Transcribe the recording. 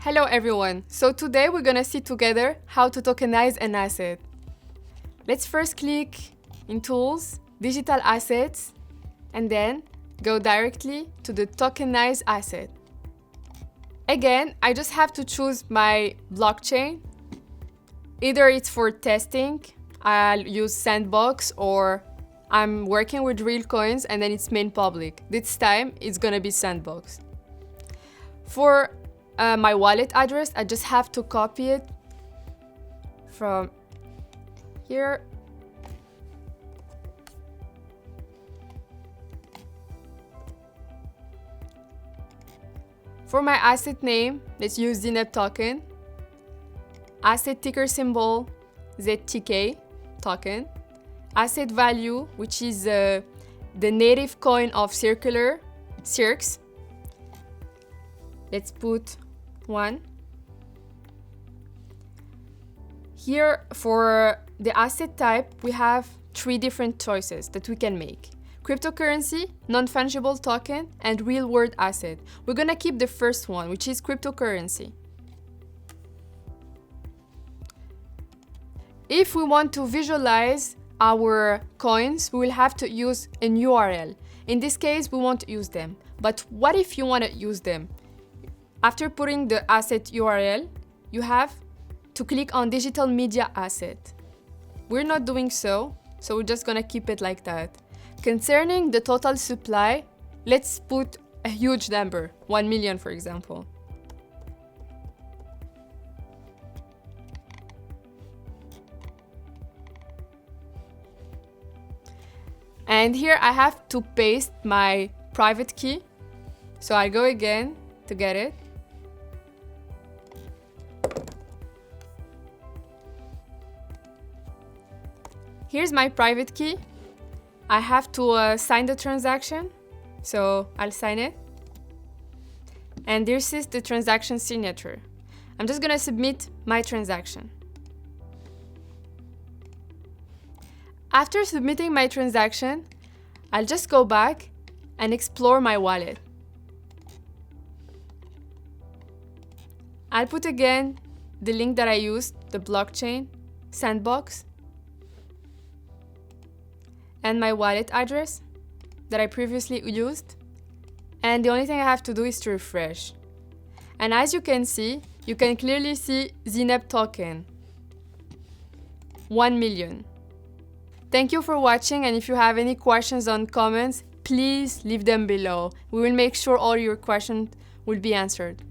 Hello everyone! So today we're gonna see together how to tokenize an asset. Let's first click in Tools, Digital Assets, and then go directly to the Tokenize asset. Again, I just have to choose my blockchain. Either it's for testing, I'll use Sandbox, or I'm working with real coins and then it's made public. This time it's gonna be Sandbox. For my wallet address, I just have to copy it from here. For my asset name, let's use Zineb token. Asset ticker symbol, ZTK token. Asset value, which is the native coin of Circular, Circs. Let's put 1. Here for the asset type, we have 3 different choices that we can make. Cryptocurrency, non-fungible token, and real-world asset. We're gonna keep the first one, which is cryptocurrency. If we want to visualize our coins, we will have to use an URL. In this case, we won't use them. But what if you want to use them? After putting the asset URL, you have to click on Digital Media Asset. We're not doing so we're just gonna keep it like that. Concerning the total supply, let's put a huge number, 1 million for example. And here I have to paste my private key. So I go again to get it. Here's my private key. I have to sign the transaction, so I'll sign it. And this is the transaction signature. I'm just gonna submit my transaction. After submitting my transaction, I'll just go back and explore my wallet. I'll put again the link that I used, the blockchain, Sandbox, and my wallet address that I previously used. And the only thing I have to do is to refresh. And as you can see, you can clearly see Zineb token, 1 million. Thank you for watching, and if you have any questions or comments, please leave them below. We will make sure all your questions will be answered.